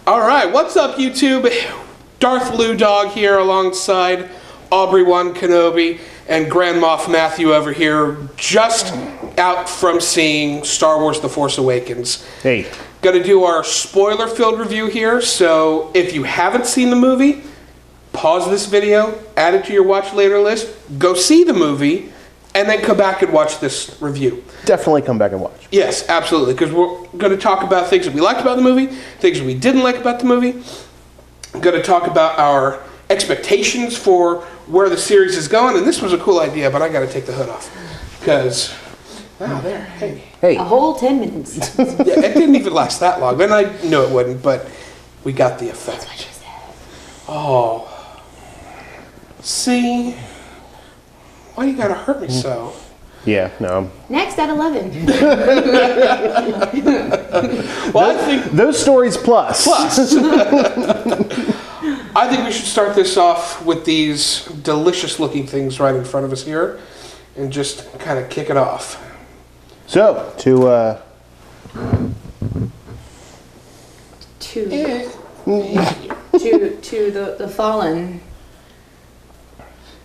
All right, what's up, YouTube? Darth Lou Dog here alongside Aubrey One Kenobi and Grand Moff Matthew over here, just out from seeing Star Wars The Force Awakens. Hey. Going to do our spoiler-filled review here, so if you haven't seen the movie, pause this video, add it to your watch later list, go see the movie, and then come back and watch this review. Definitely come back and watch. Yes, absolutely, because we're going to talk about things that we liked about the movie, things that we didn't like about the movie. I'm going to talk about our expectations for where the series is going, and this was a cool idea, but I got to take the hood off, because, wow, there, hey. A whole 10 minutes. Yeah, it didn't even last that long, and I knew it wouldn't, but we got the effect. That's what she said. Oh. See? Why you gotta hurt me so? Yeah, no. Next at 11. Well, I think those stories plus. I think we should start this off with these delicious looking things right in front of us here and just kind of kick it off. So, to the fallen.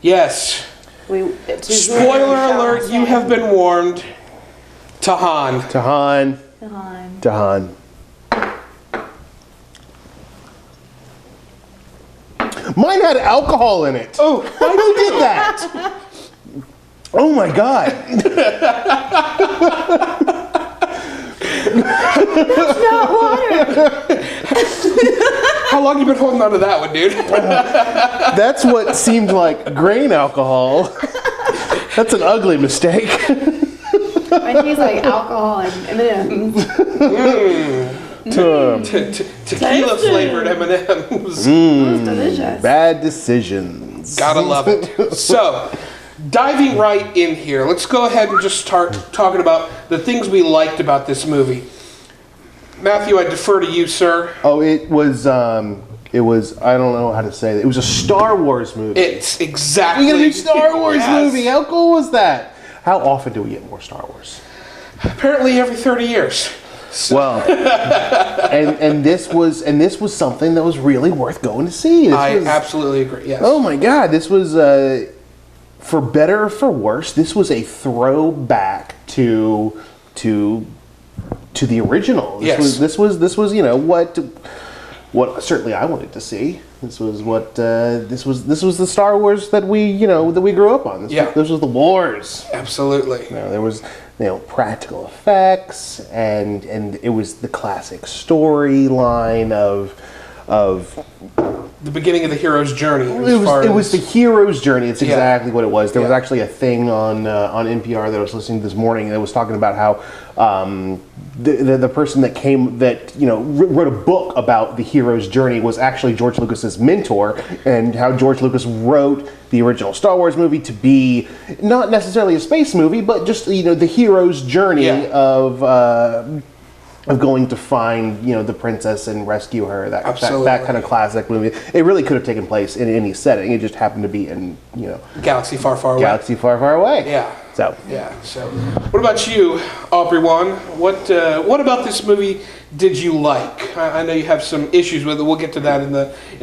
Yes. Spoiler alert, you have been warned. Tahan. Mine had alcohol in it. Oh, who did that? Oh my god. That's not water. How long you been holding on to that one, dude? That's what seemed like grain alcohol. That's an ugly mistake. I taste like alcohol and M&M's. Tequila flavored M&M's. Delicious. Bad decisions. Gotta love it. So, diving right in here, let's go ahead and just start talking about the things we liked about this movie. Matthew, I defer to you, sir. Oh, it was, I don't know how to say it. It was a Star Wars movie. It's exactly. We got a new Star Wars Yes. movie. How cool was that? How often do we get more Star Wars? Apparently every 30 years. So. Well, and this was something that was really worth going to see. I absolutely agree. Yes. Oh my God, this was for better or for worse. This was a throwback to the original. This was you know what certainly I wanted to see. This was what this was the Star Wars that we grew up on. This was the wars. Absolutely. There was practical effects and it was the classic storyline of the beginning of the hero's journey. It was the hero's journey. It's exactly what it was. There was Yeah. actually a thing on NPR that I was listening to this morning that was talking about how the person that wrote a book about the hero's journey was actually George Lucas's mentor, and how George Lucas wrote the original Star Wars movie to be not necessarily a space movie, but just the hero's journey of going to find the princess and rescue her. That kind of classic movie. It really could have taken place in any setting. It just happened to be in Galaxy far, far away. Galaxy far, far away. Yeah. So what about you, Aubrey One? What about this movie did you like? I know you have some issues with it. We'll get to that in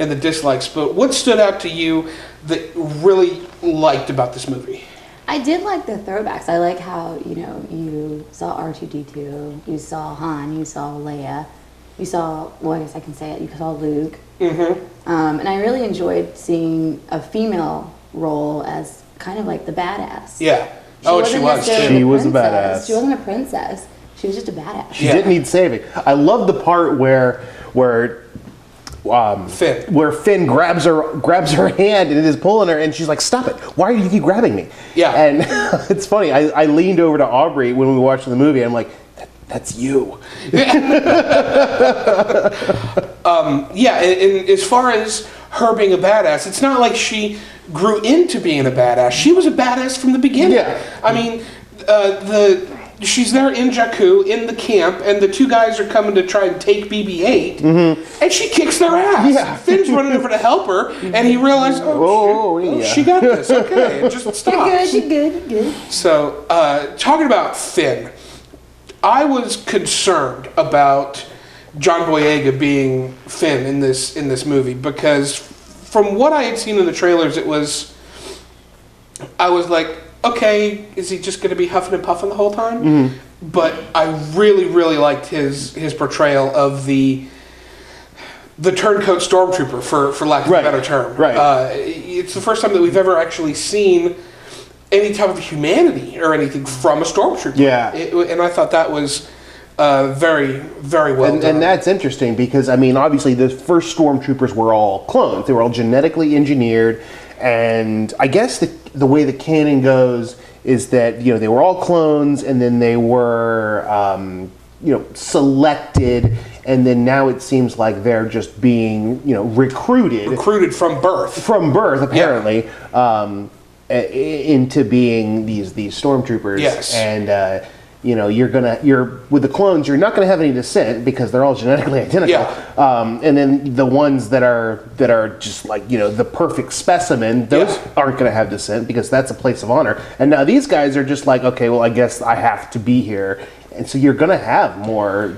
the dislikes. But what stood out to you that really liked about this movie? I did like the throwbacks. I like how, you saw R2-D2, you saw Han, you saw Leia, you saw, well, I guess I can say it, you saw Luke. Mm-hmm. And I really enjoyed seeing a female role as kind of like the badass. Yeah. She was too. She was a badass. She wasn't a princess. She was just a badass. She didn't need saving. I love the part where Finn grabs her hand and is pulling her, and she's like, "Stop it! Why do you keep grabbing me?" Yeah. And it's funny. I leaned over to Aubrey when we were watching the movie, and I'm like, "That's you." And as far as her being a badass, it's not like she grew into being a badass. She was a badass from the beginning. Yeah. I mean, she's there in Jakku, in the camp, and the two guys are coming to try and take BB-8, and she kicks their ass. Yeah. Finn's running over to help her, and he realizes, she got this. Okay, and just stops. You're good. So, talking about Finn, I was concerned about John Boyega being Finn in this movie, because from what I had seen in the trailers, I was like, okay, is he just going to be huffing and puffing the whole time? Mm-hmm. But I really, really liked his portrayal of the turncoat stormtrooper, for lack of a better term. Right. It's the first time that we've ever actually seen any type of humanity or anything from a stormtrooper. Yeah. And I thought that was very, very well done. And that's interesting because, I mean, obviously the first stormtroopers were all clones. They were all genetically engineered. And I guess the way the canon goes is that, they were all clones, and then they were, selected, and then now it seems like they're just being, recruited from birth. From birth, apparently, into being these stormtroopers. Yes. And you're with the clones, you're not going to have any descent because they're all genetically identical. Yeah. And then the ones that are just like, the perfect specimen, those aren't going to have descent because that's a place of honor. And now these guys are just like, okay, well, I guess I have to be here. And so you're going to have more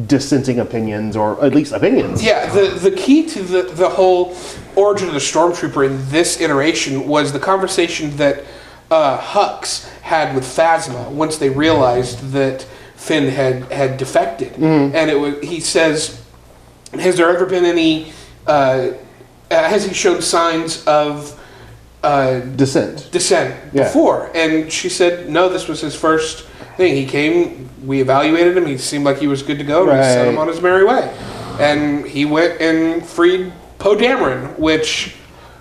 dissenting opinions, or at least opinions. Yeah, the key to the whole origin of the Stormtrooper in this iteration was the conversation that Hux had with Phasma once they realized that Finn had defected. And he says, has there ever been any, has he shown signs of Dissent before? And she said, no, this was his first thing. He came, we evaluated him, he seemed like he was good to go, and we sent him on his merry way. And he went and freed Poe Dameron, which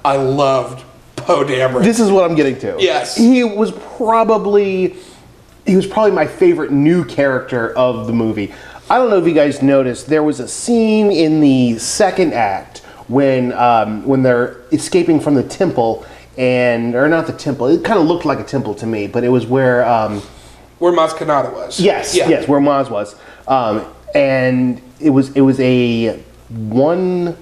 I loved. Poe Dameron. This is what I'm getting to. Yes. He was probably my favorite new character of the movie. I don't know if you guys noticed, there was a scene in the second act when they're escaping from the temple, or not the temple. It kind of looked like a temple to me, but it was where Maz Kanata was. Yes, where Maz was. And it was a one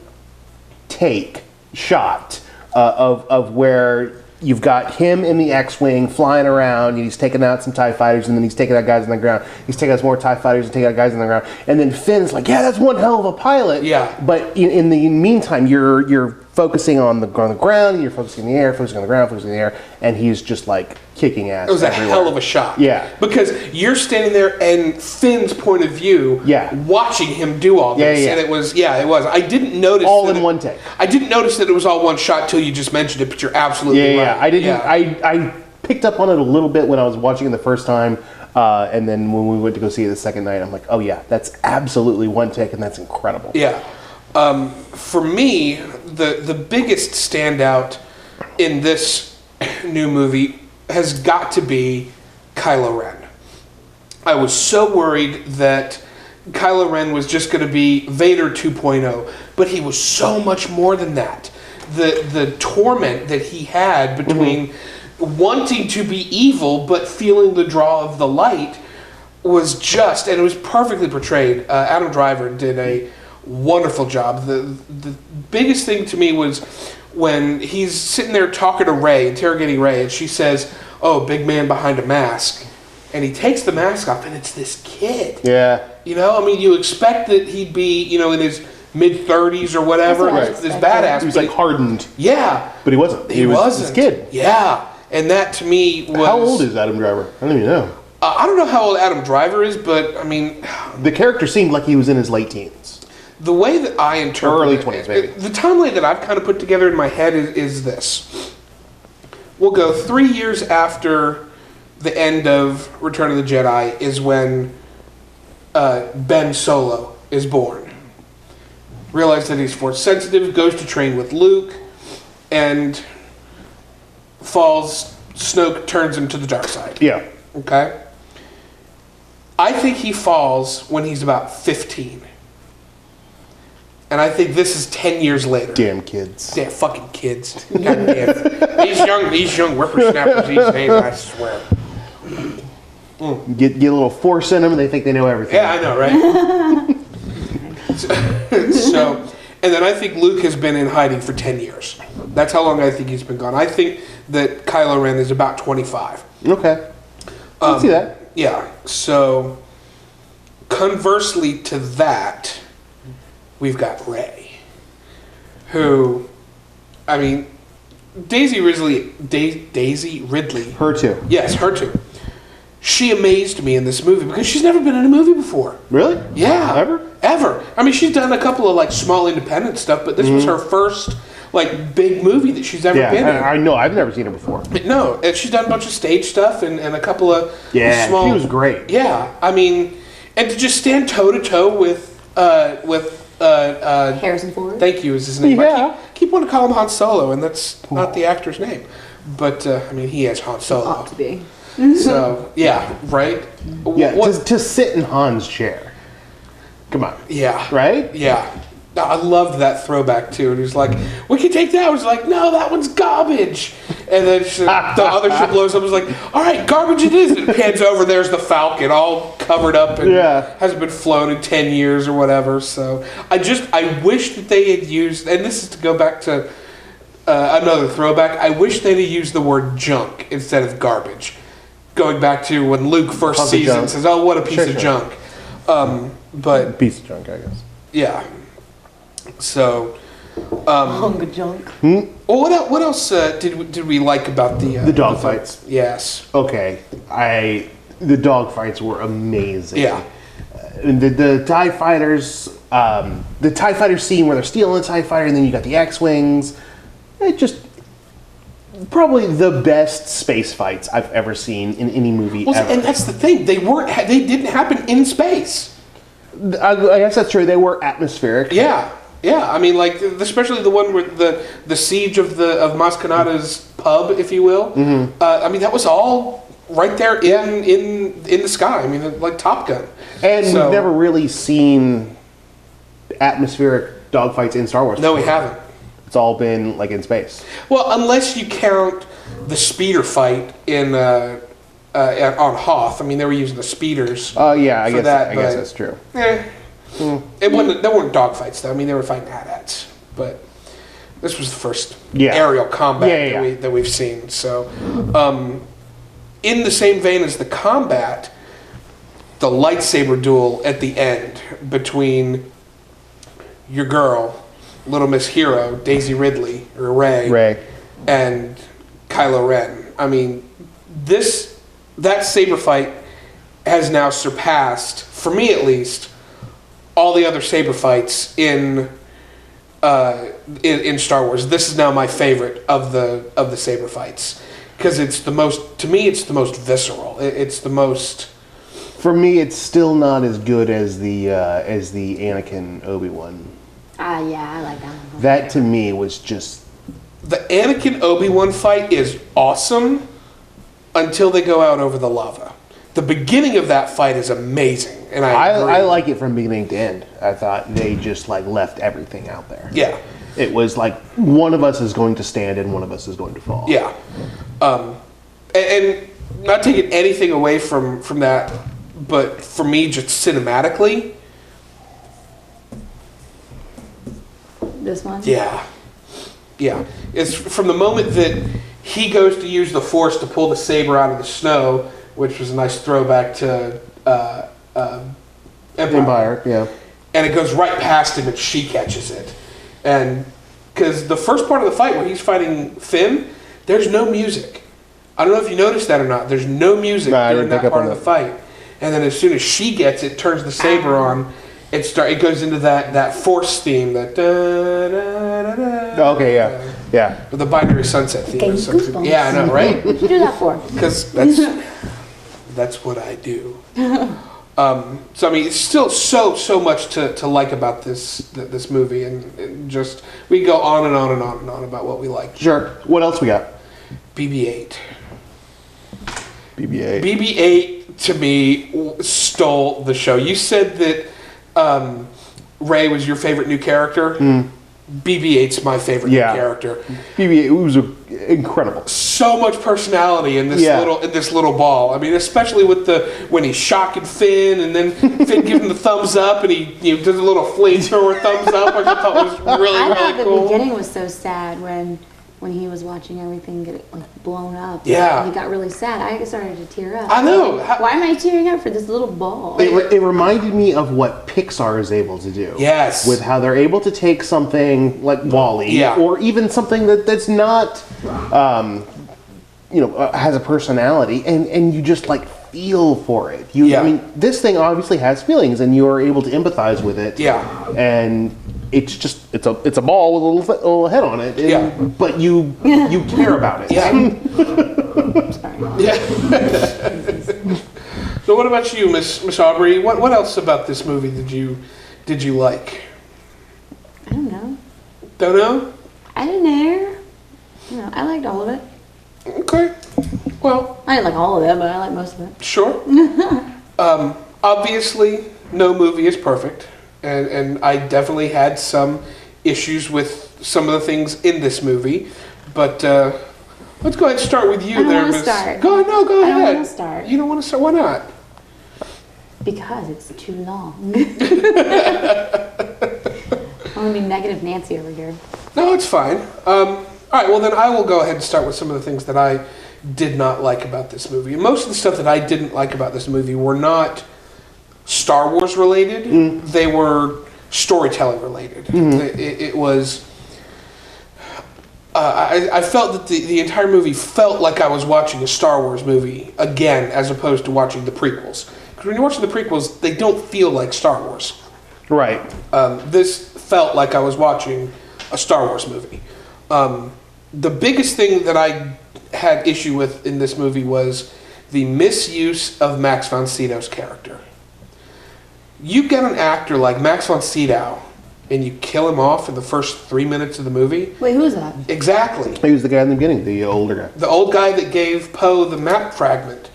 take shot of where you've got him in the X-Wing flying around, and he's taking out some TIE fighters, and then he's taking out guys on the ground. He's taking out some more TIE fighters and taking out guys on the ground. And then Finn's like, yeah, that's one hell of a pilot. Yeah. But in the meantime, you're focusing on the ground, and you're focusing in the air, focusing on the ground, focusing in the air, and he's just like kicking ass. It was everywhere. a hell of a shot. Yeah. Because you're standing there and Finn's point of view, watching him do all this. Yeah. And it was. I didn't notice all in one take. I didn't notice that it was all one shot till you just mentioned it, but you're absolutely right. I didn't. I picked up on it a little bit when I was watching it the first time, and then when we went to go see it the second night, I'm like, oh yeah, that's absolutely one take, and that's incredible. Yeah. For me, the biggest standout in this new movie has got to be Kylo Ren. I was so worried that Kylo Ren was just going to be Vader 2.0, but he was so much more than that. The torment that he had between wanting to be evil but feeling the draw of the light was just, and it was perfectly portrayed. Adam Driver did a wonderful job. The biggest thing to me was when he's sitting there talking to Rey, interrogating Rey, and she says, oh, big man behind a mask. And he takes the mask off, and it's this kid. Yeah. You expect that he'd be, in his mid-30s or whatever, this badass. He was like hardened. Yeah. But he wasn't. He wasn't. This kid. Yeah. And that to me was... How old is Adam Driver? I don't even know. I don't know how old Adam Driver is, but, the character seemed like he was in his late teens. The way that I interpret early 20s, maybe. The timeline that I've kind of put together in my head is this. We'll go 3 years after the end of Return of the Jedi is when Ben Solo is born. Realizes that he's Force sensitive, goes to train with Luke, and falls. Snoke turns him to the dark side. Yeah. Okay? I think he falls when he's about 15. And I think this is 10 years later. Damn kids. Damn fucking kids. God damn. These young whippersnappers these days, I swear. Get a little force in them, and they think they know everything. Yeah, I know, right? So, and then I think Luke has been in hiding for 10 years. That's how long I think he's been gone. I think that Kylo Ren is about 25. Okay. I can see that. Yeah. So, conversely to that, we've got Rey, who, I mean, Daisy Ridley. Her too. Yes, her too. She amazed me in this movie because she's never been in a movie before. Really? Yeah. Ever? I mean, she's done a couple of like small independent stuff, but this was her first like big movie that she's ever been in. I know. I've never seen her before. But no, and she's done a bunch of stage stuff and a couple of small. She was great. Yeah, I mean, and to just stand toe to toe with Harrison Ford. Thank you is his name. Yeah. I keep wanting to call him Han Solo, and that's not the actor's name. But I mean, he is Han Solo. Ought to be. So yeah, right. Yeah, to sit in Han's chair. Come on. Yeah. Right? Yeah. I loved that throwback too. And he was like, "We can take that." I was like, "No, that one's garbage." And then the other ship blows up. I was like, "All right, garbage it is." And it pans over. There's the Falcon, all covered up and hasn't been flown in 10 years or whatever. So I wish that they had used. And this is to go back to another throwback. I wish they'd have used the word junk instead of garbage. Going back to when Luke first sees it and says, "Oh, what a piece of junk." But piece of junk, I guess. Yeah. So, Hunk of junk. well, what else did we like about the dog fights? Yes. Okay, the dog fights were amazing. Yeah. The TIE fighters, the TIE fighter scene where they're stealing the TIE fighter, and then you got the X-wings. It just probably the best space fights I've ever seen in any movie ever. And that's the thing; they didn't happen in space. I guess that's true. They were atmospheric. Yeah. Yeah, I mean, like especially the one where the siege of Maz Kanata's pub, if you will. Mm-hmm. I mean, that was all right there in the sky. I mean, like Top Gun. And we've never really seen atmospheric dogfights in Star Wars. No, we haven't. It's all been like in space. Well, unless you count the speeder fight in on Hoth. I mean, they were using the speeders. Oh yeah, I guess that's true. There weren't dogfights though. I mean, they were fighting AT-ATs, but this was the first aerial combat that we've seen. So, in the same vein as the combat, the lightsaber duel at the end between your girl, Little Miss Hero, Daisy Ridley or Rey, and Kylo Ren. I mean, that saber fight has now surpassed, for me at least, all the other saber fights in Star Wars. This is now my favorite of the saber fights because it's the most. To me, it's the most visceral. It's the most. For me, it's still not as good as the Anakin Obi-Wan. Yeah, I like that one. That to me was just. The Anakin Obi-Wan fight is awesome until they go out over the lava. The beginning of that fight is amazing, and I like it from beginning to end. I thought they just like left everything out there. Yeah, it was like one of us is going to stand and one of us is going to fall. Yeah, and not taking anything away from that, but for me, just cinematically, this one. Yeah, it's from the moment that he goes to use the Force to pull the saber out of the snow, which was a nice throwback to Empire. Yeah. And it goes right past him and she catches it. And because the first part of the fight where he's fighting Finn, there's no music. I don't know if you noticed that or not. There's no music during that part of the fight. And then as soon as she gets it, turns the saber on, it goes into that Force theme, that okay, yeah. The Binary Sunset theme. Okay, goosebumps. Yeah, I know, right? What'd you do that for? Because that's what I do. So I mean, it's still so much to like about this movie, and just we can go on and on and on and on about what we like. Sure. What else we got? BB-8. BB-8. BB-8 to me stole the show. You said that Rey was your favorite new character. BB-8's my favorite new character. BB-8 was incredible. So much personality in this little ball. I mean, especially with when he's shocking Finn, and then Finn gives him the thumbs up, and he does a little flamethrower thumbs up, which I thought was really I thought really cool. the beginning was so sad when when he was watching everything get like blown up. Yeah. And he got really sad. I started to tear up. I know. Why am I tearing up for this little ball? It reminded me of what Pixar is able to do. Yes. With how they're able to take something like Wall-E, Yeah. or even something that's not, has a personality, and you just like feel for it. Yeah. I mean, this thing obviously has feelings, and you are able to empathize with it. Yeah. And it's just it's a ball with a little head on it. Yeah. But you care about it. Yeah. Sorry. Yeah. So what about you, Miss Aubrey? What else about this movie did you like? I don't know. Don't know? I didn't know. No, I liked all of it. Okay. Well, I didn't like all of it, but I like most of it. sure. Obviously, no movie is perfect, and I definitely had some issues with some of the things in this movie. But let's go ahead and start with you. I don't there, wanna Miss. start. Go ahead. No, go I don't ahead. wanna start. You don't want to start? Why not? Because it's too long. I'm gonna be negative Nancy over here. No, it's fine. All right, well then I will go ahead and start with some of the things that I did not like about this movie. And most of the stuff that I didn't like about this movie were not Star Wars related. They were storytelling related. It was... I felt that the entire movie felt like I was watching a Star Wars movie again, as opposed to watching the prequels. Because when you're watching the prequels, they don't feel like Star Wars. Right. This felt like I was watching a Star Wars movie. The biggest thing that I had issue with in this movie was the misuse of Max von Sydow's character. You get an actor like Max von Sydow, and you kill him off in the first 3 minutes of the movie. Wait, who is that? Exactly. He was the guy in the beginning, the older guy. The old guy that gave Poe the map fragment.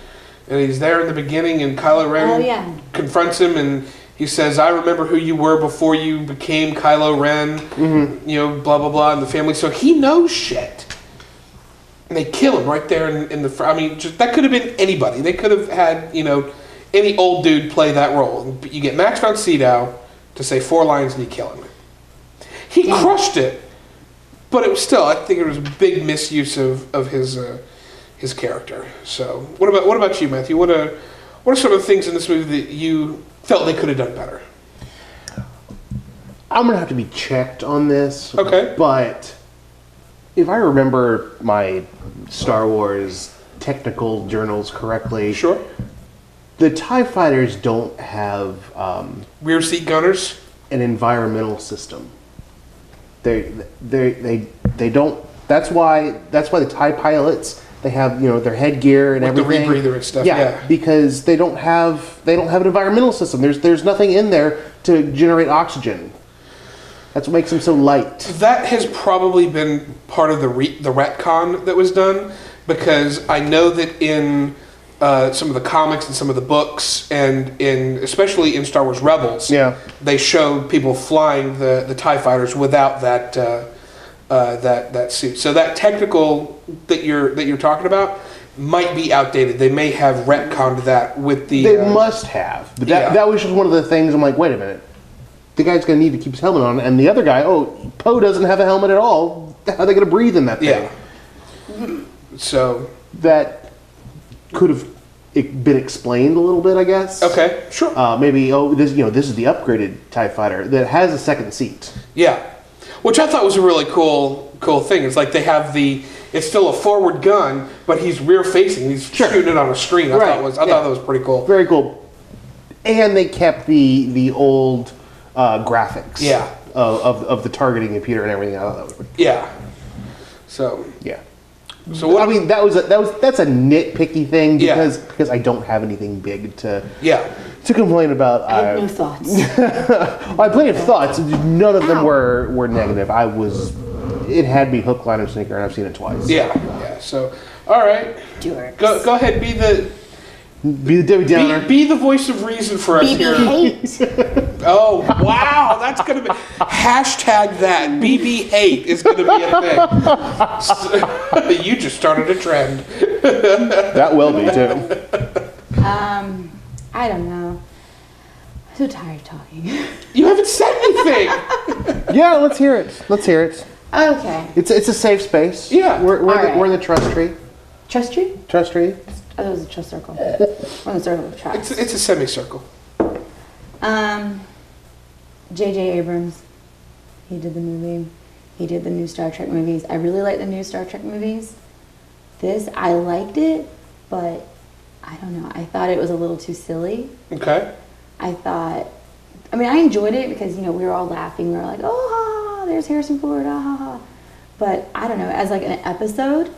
And he's there in the beginning, and Kylo Ren confronts him, and he says, I remember who you were before you became Kylo Ren, blah, blah, blah, in the family. So he knows shit. And they kill him right there in the... I mean, that could have been anybody. They could have had, any old dude play that role. You get Max von Sydow to say 4 lines, and you kill him. He crushed it, but it was still... I think it was a big misuse of his character. So, what about you, Matthew? What are some of the things in this movie that you felt they could have done better? I'm going to have to be checked on this. Okay. But if I remember my Star Wars technical journals correctly, Sure. the TIE fighters don't have Rear seat gunners? an environmental system. They don't. That's why the TIE pilots, they have their headgear and With the everything. rebreather and stuff, yeah. Because they don't have an environmental system. There's nothing in there to generate oxygen. That's what makes them so light. That has probably been part of the retcon that was done, because I know that in some of the comics and some of the books, and especially in Star Wars Rebels, they showed people flying the TIE fighters without that that suit. So that technical that you're talking about might be outdated. They may have retconned that with the... They must have. But that was just one of the things I'm like, wait a minute. The guy's going to need to keep his helmet on, and the other guy, Poe doesn't have a helmet at all. How are they going to breathe in that thing? Yeah. So... That could have been explained a little bit, I guess. Okay, sure. Maybe, this is the upgraded TIE fighter that has a second seat. Yeah. Which I thought was a really cool thing. It's like they have it's still a forward gun, but he's rear facing. He's shooting it on a screen. I thought that was pretty cool. Very cool. And they kept the old graphics. Yeah. Of the targeting computer and everything. I thought that was pretty cool. Yeah. So yeah. So what? I mean, that's a nitpicky thing because I don't have anything big to complain about. I have no thoughts. Well, I had plenty of thoughts. None of them were negative. It had me hook, line, and sinker, and I've seen it twice. Yeah. So, all right. Go ahead. Be the Debbie Downer. Be the voice of reason for us here. BB-8. Oh wow, that's gonna be hashtag that BB-8 is gonna be a thing. You just started a trend. That will be too. I don't know. I'm so tired of talking. You haven't said anything. Yeah, let's hear it. Okay. It's a safe space. Yeah. We're in the trust tree. Trust tree? Trust tree. I thought it was a trust circle. We're in the circle of trust. It's a semicircle. J.J. Abrams, he did the movie. He did the new Star Trek movies. I really like the new Star Trek movies. This, I liked it, but I don't know. I thought it was a little too silly. Okay. I enjoyed it because, we were all laughing. We were like, oh, ha, ha, there's Harrison Ford, ah, ha, ha. But I don't know, as like an episode,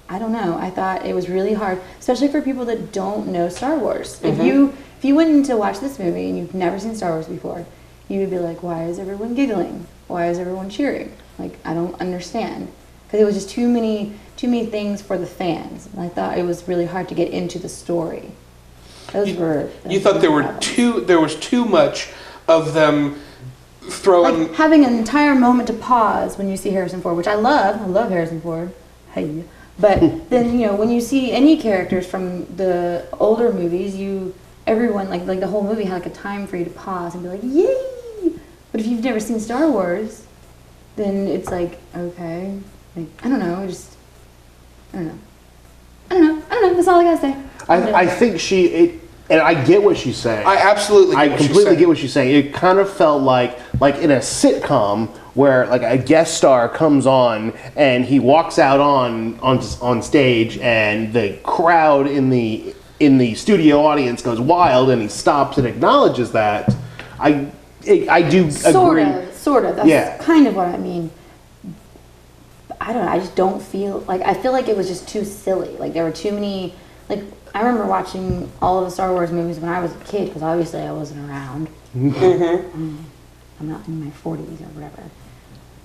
I don't know. I thought it was really hard, especially for people that don't know Star Wars. Mm-hmm. If you went in to watch this movie and you've never seen Star Wars before, you would be like, why is everyone giggling? Why is everyone cheering? Like, I don't understand. Because it was just too many things for the fans. And I thought it was really hard to get into the story. You thought there was too much of them throwing... Like, having an entire moment to pause when you see Harrison Ford, which I love. I love Harrison Ford. Hey. But then, when you see any characters from the older movies, everyone, like the whole movie had like a time for you to pause and be like, yay! But if you've never seen Star Wars, then it's like, okay. Like, I don't know. I don't know. That's all I gotta say. I think and I get what she's saying. I absolutely get I what she's completely saying. get what she's saying. It kind of felt like in a sitcom where like a guest star comes on and he walks out on stage and the crowd in the studio audience goes wild and he stops and acknowledges that. I do agree. Sort of. That's kind of what I mean. I don't know. I just don't feel like I feel like it was just too silly. Like there were too many. Like I remember watching all of the Star Wars movies when I was a kid because obviously I wasn't around. Mm-hmm. I'm not in my 40s or whatever.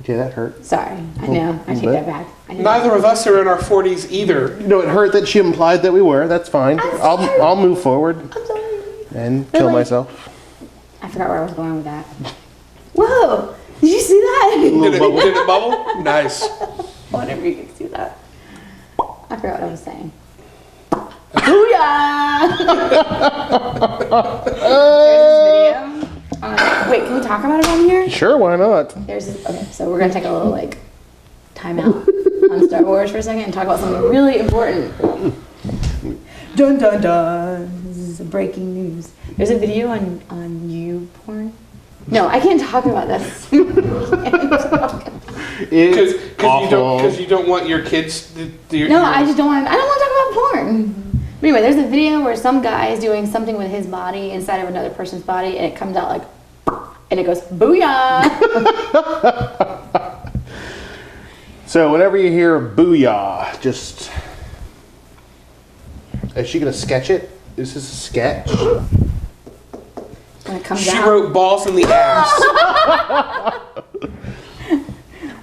Okay, that hurt. Sorry. I know. I take that back. Neither of us are in our 40s either. No, it hurt that she implied that we were. That's fine. I'll move forward I'm sorry. and kill Really? myself. I forgot where I was going with that. Whoa! Did you see that? Did it bubble? Nice. I wonder if you can see that. I forgot what I was saying. Booyah! There's this video. Wait, can we talk about it on here? Sure, why not? Okay, so we're gonna take a little time out on Star Wars for a second and talk about something really important. Dun dun dun! This is breaking news. There's a video on YouPorn. No, I can't talk about this. Because you don't want your kids to do. No, I don't want to talk about porn. But anyway, there's a video where some guy is doing something with his body inside of another person's body, and it comes out and it goes booyah. So whenever you hear booyah, just is she gonna sketch it? Is this a sketch? When it comes She out. wrote balls in the ass.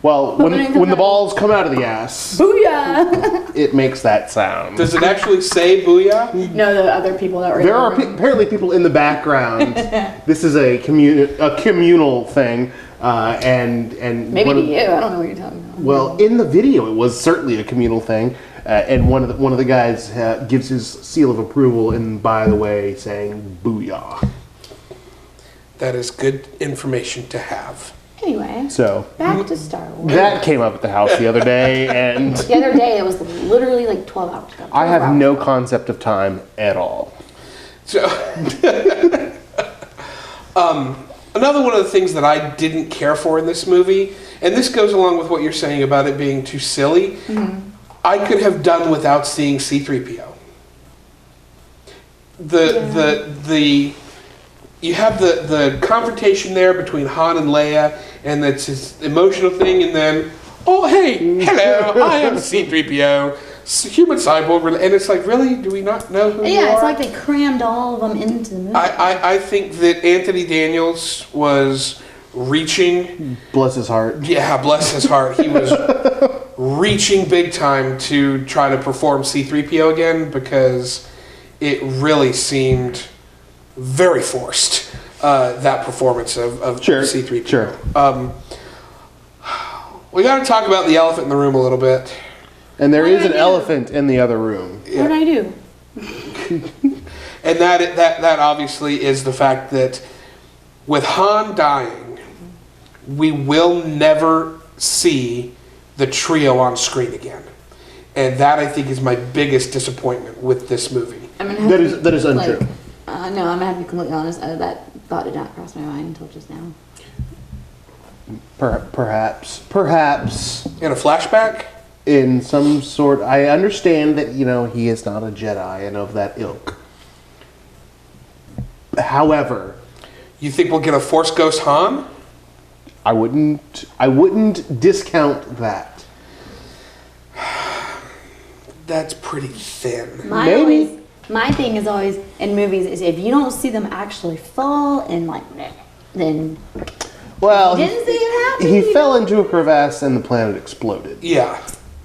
Well, when the balls come out of the ass, Booyah! it makes that sound. Does it actually say booyah? No, the other people that were There in are the room. apparently people in the background. This is a communal thing, and Maybe to you. I don't know what you're talking about. well, in the video, it was certainly a communal thing, and one of the guys gives his seal of approval, and by the way, saying "booyah." That is good information to have. Anyway, So back to Star Wars. that came up at the house the other day, and The other day, it was literally 12 hours ago. I 12 have hours. no concept of time at all. So, another one of the things that I didn't care for in this movie, and this goes along with what you're saying about it being too silly, I could have done without seeing C-3PO. You have the confrontation there between Han and Leia, and that's his emotional thing, and then, oh hey, hello, I am C-3PO, human cyborg, and it's like, really? Do we not know who you are? Yeah, it's like they crammed all of them into the movie. I think that Anthony Daniels was reaching. Bless his heart. Yeah, bless his heart. He was reaching big time to try to perform C-3PO again because it really seemed very forced, that performance of C-3PO. Sure. We got to talk about the elephant in the room a little bit. And there What is did an I do? elephant in the other room. What did I do? And that obviously is the fact that with Han dying, we will never see the trio on screen again. And that, I think, is my biggest disappointment with this movie. That is untrue. No, I'm gonna have to be completely honest. That thought did not cross my mind until just now. Perhaps In a flashback? in some sort. I understand that he is not a Jedi and of that ilk. However, You think we'll get a Force Ghost Han? I wouldn't discount that. That's pretty thin. Maybe. My thing is always in movies is if you don't see them actually fall and then Well, you didn't see it happen. he fell into a crevasse and the planet exploded. Yeah.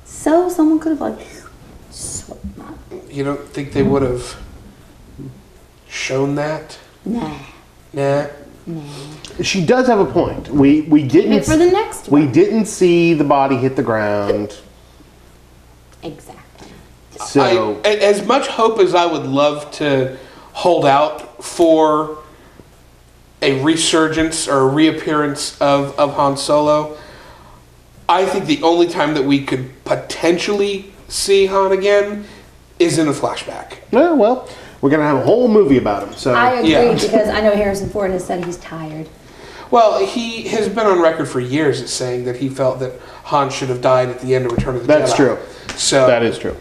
So someone could have swept that. You don't think they would have shown that? Nah. Nah. She does have a point. We didn't Wait for the next we one. didn't see the body hit the ground. Exactly. So As much hope as I would love to hold out for a resurgence or a reappearance of Han Solo, I think the only time that we could potentially see Han again is in a flashback. well, we're gonna have a whole movie about him. So I agree Yeah. because I know Harrison Ford has said he's tired. Well, he has been on record for years as saying that he felt that Han should have died at the end of Return of the Jedi. That's true. So that is true.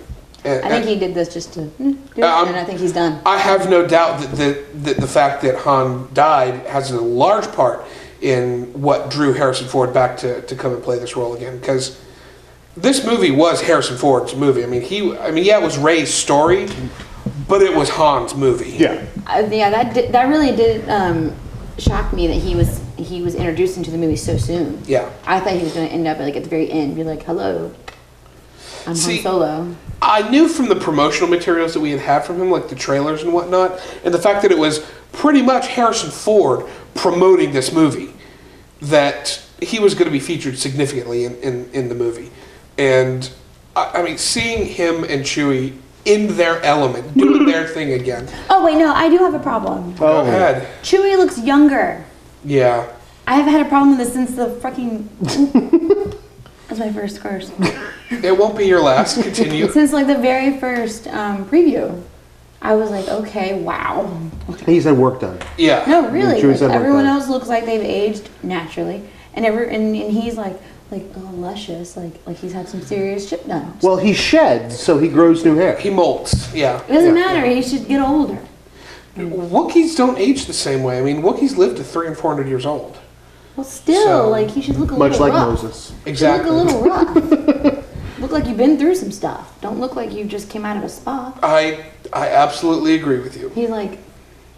and- I think he did this just to do it, Um, and I think he's done. I have no doubt that the fact that Han died has a large part in what drew Harrison Ford back to come and play this role again. Because this movie was Harrison Ford's movie. I mean, yeah, it was Rey's story, but it was Han's movie. Yeah. That really did shock me that he was introduced into the movie so soon. Yeah. I thought he was going to end up at the very end, be like, "Hello, I'm See, Han Solo." I knew from the promotional materials that we had from him, like the trailers and whatnot, and the fact that it was pretty much Harrison Ford promoting this movie, that he was going to be featured significantly in the movie. And, I mean, seeing him and Chewie in their element, doing their thing again. Oh wait, no, I do have a problem. Go ahead. Chewie looks younger. Yeah. I have had a problem with this since the fucking. That's my first curse. It won't be your last. Continue. Since the very first preview, I was like, okay, wow. He said work done. Yeah. No, really. Chewie said Everyone work done. else looks like they've aged naturally, and he's like luscious, like he's had some serious shit done. Well, he sheds, so he grows new hair. He molts. Yeah. It doesn't matter. He should get older. Wookiees don't age the same way. I mean, Wookiees live to 300 and 400 years old. Well, still, So- he should look a Much little like rough. Moses. Exactly. Look a little rough. Look like you've been through some stuff. Don't look like you just came out of a spa. I absolutely agree with you. He's like,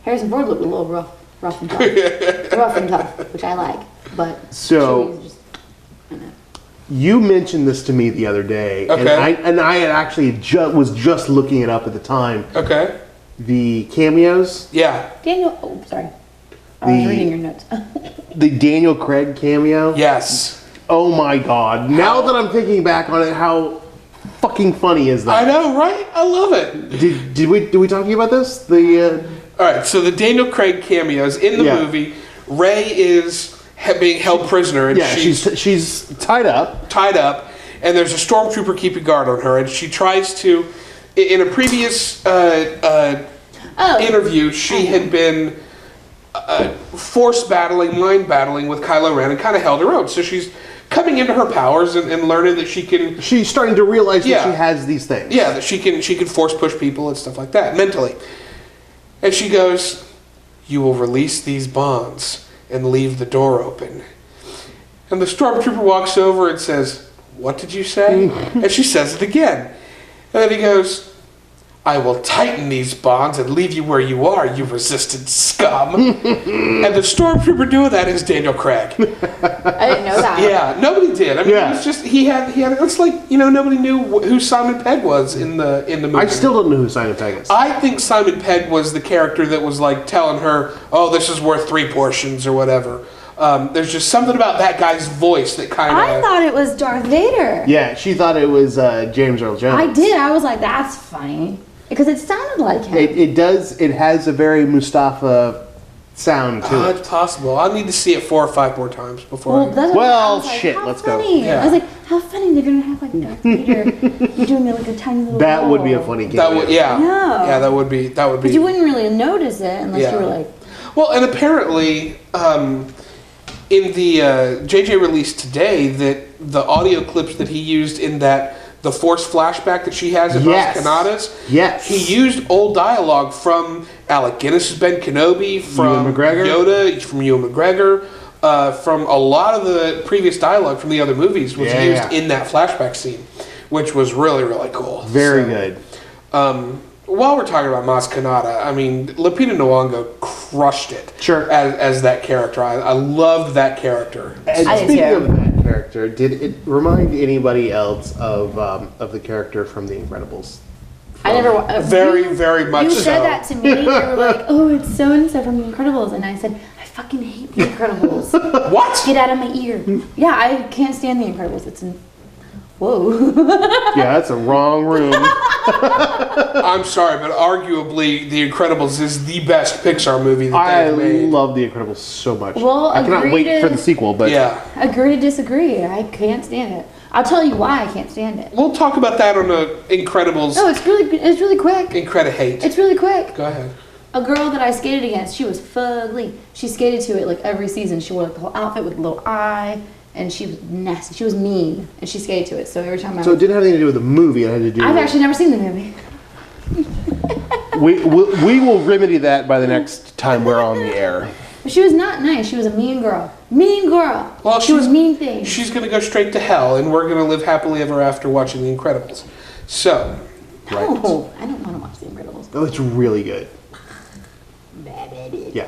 Harrison Ford looked a little rough and tough. Rough and tough, which I like. But So- Chewie's just, I don't know. You mentioned this to me the other day, Okay. and I had actually was just looking it up at the time. Okay. The cameos, Yeah. Daniel, oh, sorry. I was The- reading your notes. the Daniel Craig cameo. Yes. Oh my God! Now that I'm thinking back on it, how fucking funny is I that? know, right? I love it. Did we talk to you about this? The All right. So the Daniel Craig cameos in the Yeah. movie. Rey is being held prisoner, and yeah, she's she's tied up. tied up, and there's a stormtrooper keeping guard on her, and she tries to. In a previous interview, she had been force battling, mind battling with Kylo Ren, and kind of held her own. So she's coming into her powers and learning that she can. She's starting to realize Yeah. that she has these things. Yeah, that she can force push people and stuff like that mentally. And she goes, "You will release these bonds and leave the door open." And the stormtrooper walks over and says, "What did you say?" And she says it again. And then he goes, "I will tighten these bonds and leave you where you are, you resistant scum." And the stormtrooper doing that is Daniel Craig. I didn't know that. Yeah, nobody did. I mean, Yeah. it was just he had. It's like nobody knew who Simon Pegg was in the movie. I still don't know who Simon Pegg is. I think Simon Pegg was the character that was like telling her, "Oh, this is worth 3 portions" or whatever. There's just something about that guy's voice that kind I of. thought it was Darth Vader. Yeah, she thought it was James Earl Jones. I did. I was like, that's funny. Because it sounded like him. It does. It has a very Mustafa sound to it. It's possible. I'll need to see it 4 or 5 more times before. Well, that's what Well, I was like, shit, how let's go. funny. Yeah. I was like, how funny they're gonna have like Darth Vader. You're doing like a tiny little. That would be a role. funny game. that would, yeah, Yeah. yeah, that would be. But you wouldn't really notice it unless Yeah. you were like. Well, and apparently, in the JJ release today, that the audio clips that he used in that the Force flashback that she has at Yes. Mos Kanata's, Yes. he used old dialogue from Alec Guinness's Ben Kenobi, from Ewan McGregor. Yoda, from Ewan McGregor, from a lot of the previous dialogue from the other movies was Yeah. used in that flashback scene, which was really, really cool. Very So, good. While we're talking about Mos Kanata, I mean, Lupita Nyong'o crushed it. Sure. As that character, I loved that character. And I did speaking too. of that character, did it remind anybody else of the character from The Incredibles? I never. Very, very much You so. said that to me. You were like, "Oh, it's so and so from The Incredibles," and I said, "I fucking hate The Incredibles. What? Get out of my ear." Yeah, I can't stand The Incredibles. It's whoa. Yeah, that's a wrong room. I'm sorry, but arguably, The Incredibles is the best Pixar movie that I they've made. love The Incredibles so much. Well, I cannot agree wait to- for the sequel, but Yeah. Agree to disagree. I can't stand it. I'll tell you why I can't stand it. We'll talk about that on the Incredibles No, it's really quick. Incredi Hate. It's really quick. Go ahead. A girl that I skated against, she was fugly. She skated to it like every season. She wore like the whole outfit with a little eye, and she was nasty. She was mean, and she skated to it. So every time so it didn't have anything to do with the movie. It had to do. I've with, actually never seen the movie. we will remedy that by the next time we're on the air. But she was not nice. She was a mean girl. Mean girl. Well, she was mean things. She's going to go straight to hell, and we're going to live happily ever after watching The Incredibles. So, No, I don't want to watch The Incredibles. Oh, it's really good. Yeah.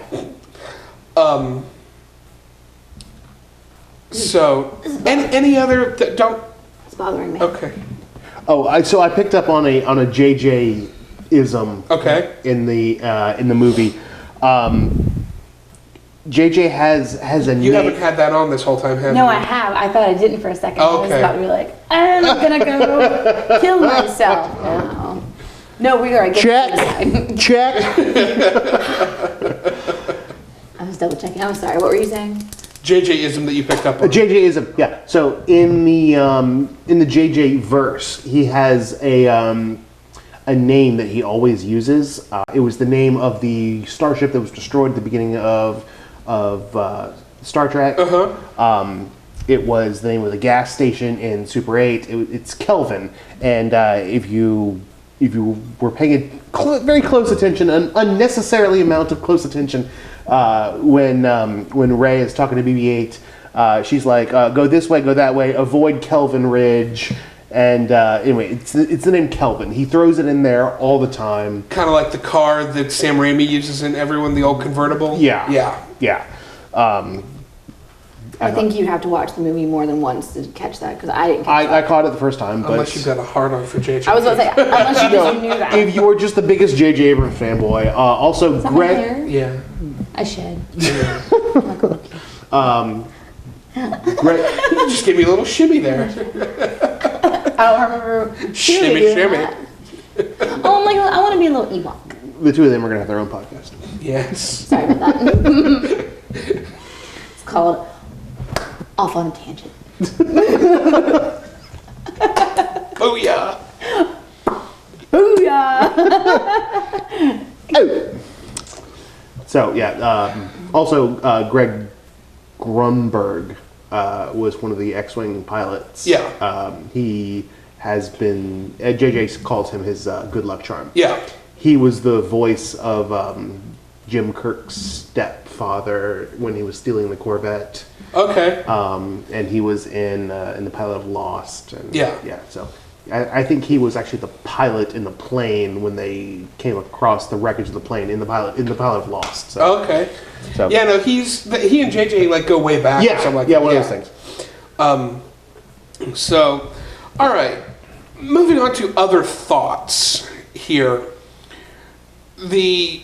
so any other don't. It's bothering me. Okay. Oh, so I picked up on a JJ ism. Okay. In the movie, JJ has a You name. haven't had that on this whole time, have No, you? I have. I thought I didn't for a second. I was Okay. about to be like, I'm gonna go kill myself. No, we are against suicide. Check. I was double checking. I'm sorry. What were you saying? JJ-ism that you picked up on. JJ-ism. Yeah. So in the JJ verse, he has a name that he always uses. It was the name of the starship that was destroyed at the beginning of Star Trek. It was the name of the gas station in Super 8. It's Kelvin, and if you were paying very close attention, an unnecessarily amount of close attention, when Rey is talking to BB-8, she's like, "Go this way, go that way, avoid Kelvin Ridge." And anyway, it's the name Kelvin. He throws it in there all the time. Kind of like the car that Sam Raimi uses in Everyone, the old convertible. Yeah. Yeah. I think you have to watch the movie more than once to catch that because I didn't catch I that. caught it the first time, but Unless you've got a hard-on for JJ. I was going to say, unless you just knew that. if you were just the biggest J.J. Abrams fanboy, also Is that my Greg. hair? Yeah. I shed. Greg You just gave me a little shimmy there. I don't remember. Shimmy, doing shimmy. that. Oh my god, I want to be a little Ewok. the two of them are going to have their own podcast. Yes. Sorry about that. It's called Off on a Tangent. Oh, yeah. Booyah! Oh. So yeah. Also, Greg Grunberg was one of the X-wing pilots. Yeah. He has been. JJ calls him his good luck charm. Yeah. He was the voice of Jim Kirk's stepfather when he was stealing the Corvette. Okay. And he was in the pilot of Lost. And, Yeah. Yeah. So I think he was actually the pilot in the plane when they came across the wreckage of the plane in the pilot of Lost. So, Okay. so Yeah, no, he and JJ like go way back. yeah, or something like yeah, that. one of those things. So, all right. Moving on to other thoughts here. The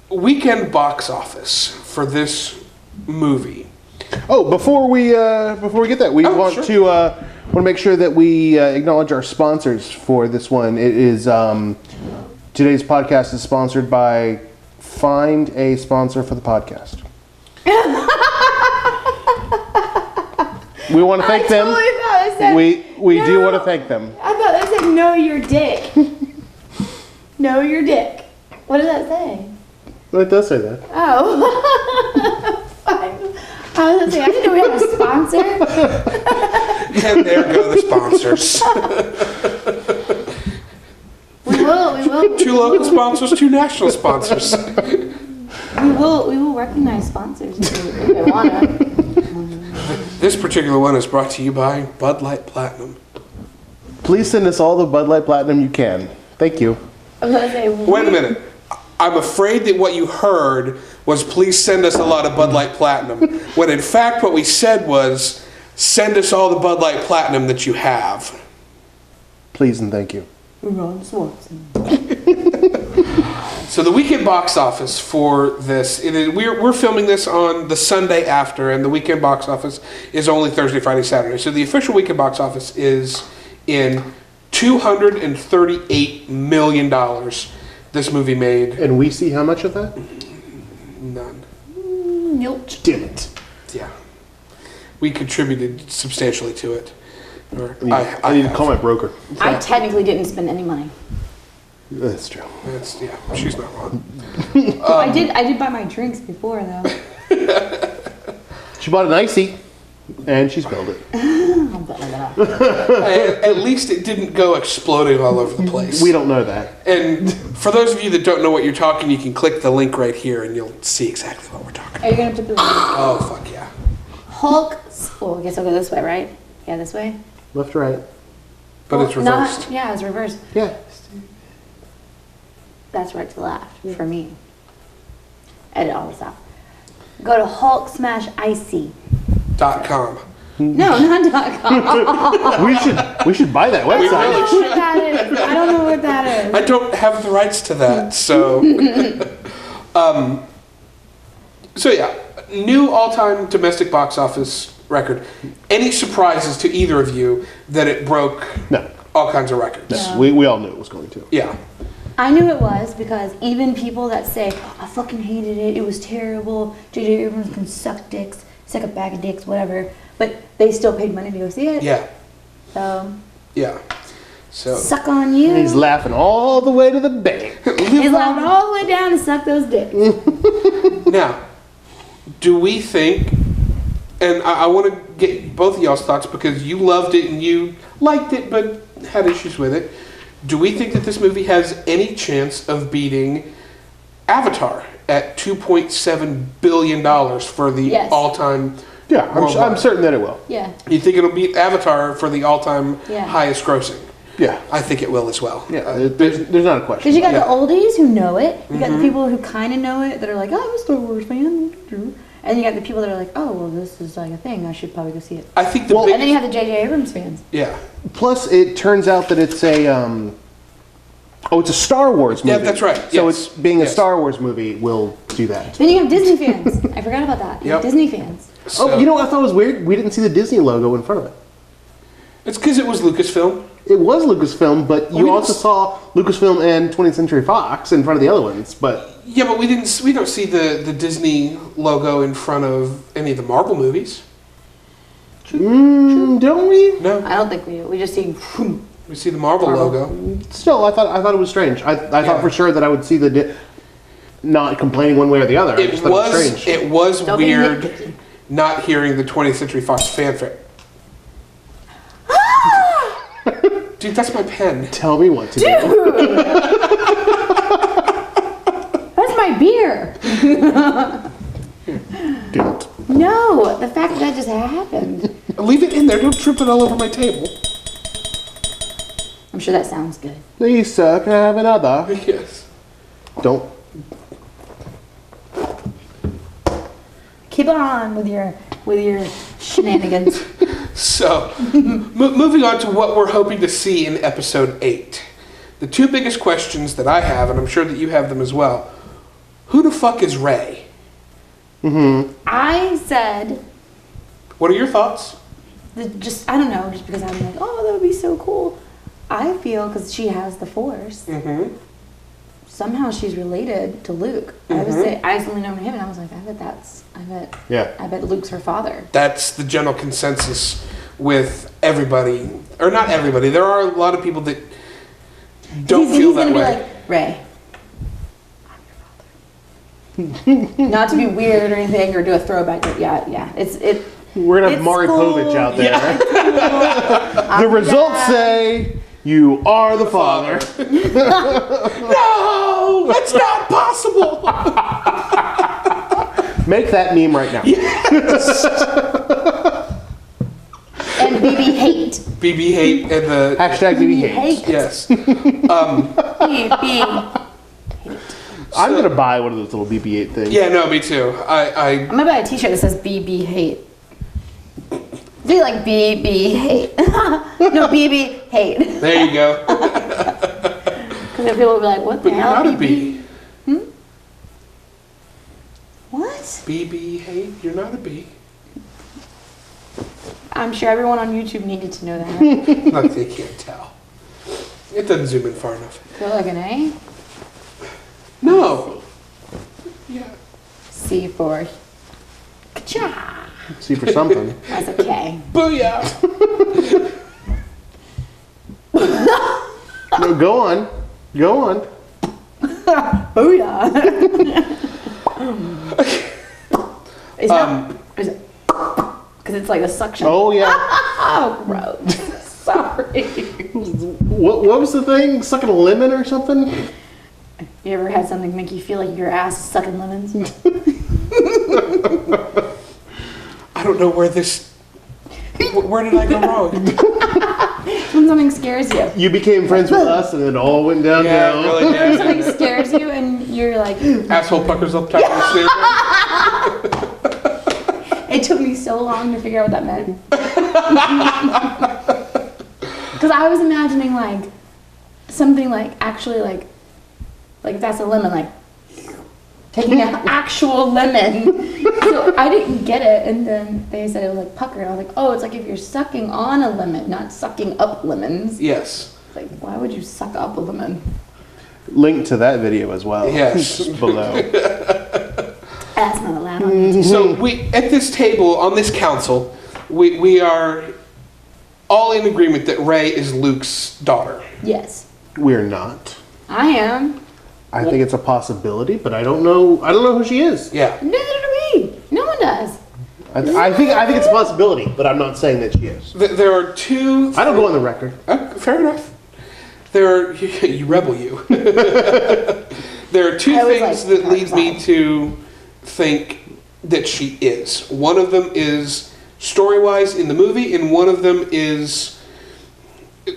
weekend box office for this movie. Oh, before we get that, we want sure. to make sure that we acknowledge our sponsors for this one. It is today's podcast is sponsored by find a sponsor for the podcast. We want to thank them. Totally thought it said, We do no. want to thank them. I thought that said know your dick. Know your dick. What does that say? Well, it does say that. Oh. Fine. I was gonna say, I didn't know we had a sponsor. And there go the sponsors. We will. 2 local sponsors, 2 national sponsors. We will recognize sponsors if they wanna. This particular one is brought to you by Bud Light Platinum. Please send us all the Bud Light Platinum you can. Thank you. I was gonna say, Wait a minute. I'm afraid that what you heard was please send us a lot of Bud Light Platinum. When in fact what we said was send us all the Bud Light Platinum that you have. Please and thank you. Ron Swanson. So the weekend box office for this, we're filming this on the Sunday after, and the weekend box office is only Thursday, Friday, Saturday. So the official weekend box office is in $238 million. This movie made. And we see how much of that? None. Nope. Damn it. Yeah. We contributed substantially to it. Or I need to call my broker. I technically didn't spend any money. That's true. Yeah, she's not wrong. I did buy my drinks before though. She bought an icy, and she spilled it. At least it didn't go exploding all over the place. We don't know that. And for those of you that don't know what you're talking, you can click the link right here and you'll see exactly what we're talking Are you gonna put the about. Oh, fuck yeah. Hulk? Oh, I guess I'll go this way, right? Yeah, this way. Left, right. But it's reversed. Yeah, it's reversed. Yeah. That's right to left for me. Edit all this out. Go to Hulk Smash Icy. .com. No, not .com. We should buy that I website. don't know what that is. I don't know what that is. I don't have the rights to that, so. So yeah, new all-time domestic box office record. Any surprises to either of you that it broke No. all kinds of records? Yeah. We all knew it was going to. Yeah. I knew it was because even people that say, I fucking hated it, it was terrible, J.J. Abrams can suck dicks, suck a bag of dicks, whatever, but they still paid money to go see it. Yeah. So, Yeah. So. suck on you. He's laughing all the way to the bank. He's laughing all the way down to suck those dicks. Now, do we think, and I want to get both of y'all's thoughts because you loved it and you liked it but had issues with it. Do we think that this movie has any chance of beating Avatar at $2.7 billion for the Yes. all-time? Yeah, I'm certain that it will. Yeah. You think it'll beat Avatar for the all-time Yeah. highest grossing? Yeah. I think it will as well. Yeah, there's not a question. Because you got Yeah. the oldies who know it, you got the people who kind of know it that are like, oh, I'm a Star Wars fan, and you got the people that are like, oh, well, this is like a thing, I should probably go see it. I think the Well, big, And then you have the J.J. Abrams fans. yeah. Plus, it turns out that it's a it's a Star Wars movie. Yeah, that's right. So Yes. it's being a Yes. Star Wars movie will do that. Then you have Disney fans. I forgot about that. You have Yep. Disney fans. So, Oh, you know what I thought was weird? We didn't see the Disney logo in front of it. it's because it was Lucasfilm. It was Lucasfilm, but we you don't also s- saw Lucasfilm and 20th Century Fox in front of the other ones. But Yeah, but we don't see the Disney logo in front of any of the Marvel movies. don't we? No, I don't think we do. We just see. we see the Marvel Marvel. logo. Still, I thought it was strange. I Yeah. thought for sure that I would see not complaining one way or the other. I It just thought was it was strange. it was Don't be weird nitpicky. not hearing the 20th Century Fox fanfare. Dude, that's my pen. Tell me what to do. That's my beer. Don't. No, the fact that just happened. Leave it in there. Don't trip it all over my table. I'm sure that sounds good. Please, sir, can I have another? Yes. Don't. Keep on with your shenanigans. So, moving on to what we're hoping to see in episode 8. The two biggest questions that I have, and I'm sure that you have them as well. Who the fuck is Rey? I said, What are your thoughts? I don't know, just because I'm like, oh, that would be so cool. I feel because she has the Force. Mm-hmm. somehow she's related to Luke. I would say I just only known him, and I was like, I bet Luke's her father. That's the general consensus with everybody, or not everybody. There are a lot of people that don't feel that way. He's gonna be like, Ray, I'm your father. Not to be weird or anything, or do a throwback, but yeah, it. We're gonna have Maury Povich out there. Yeah. The results say you are the father. No, that's not possible. Make that meme right now. Yes. And BB hate. BB hate and the Hashtag BB hate. yes. BB hate. I'm gonna buy one of those little BB-8 things. Yeah, no, me too. I'm gonna buy a T-shirt that says BB hate. Be like BB hate. No, BB hate. There you go. Because then people will be like, what the But you're hell, not a BB? B. What? BB hate. You're not a B. I'm sure everyone on YouTube needed to know that. Like they can't tell. It doesn't zoom in far enough. Feel like an A? No. Yeah. C for ka-cha. See for something. That's a K. Booyah. No, go on. Go on. Booyah. Is that? Is it? Because it's like a suction. Oh yeah. Oh, gross. Sorry. What was the thing? Sucking a lemon or something? You ever had something make you feel like your ass is sucking lemons? I don't know where this. Where did I go wrong? When something scares you. You became friends with us, and it all went downhill. Yeah, it really When did. something scares you and you're like, Asshole puckers up top of the snare. it took me so long to figure out what that meant. Because I was imagining like something like actually like if that's a lemon, like taking an actual lemon. So I didn't get it, and then they said it was like pucker, and I was like, oh, it's like if you're sucking on a lemon, not sucking up lemons. Yes. It's like, why would you suck up a lemon? Link to that video as well. Yes. Below. That's not allowed on YouTube. So we at this table on this council, we are all in agreement that Rey is Luke's daughter. Yes, We're not. I am. I think it's a possibility, but I don't know. I don't know who she is. Yeah. Neither do we. No one does. I think it's a possibility, but I'm not saying that she is. There are two. I don't go on the record. Fair enough. There are you rebel you. There are two I always things like that leads me Tarzan. to think that she is. One of them is story-wise in the movie, and one of them is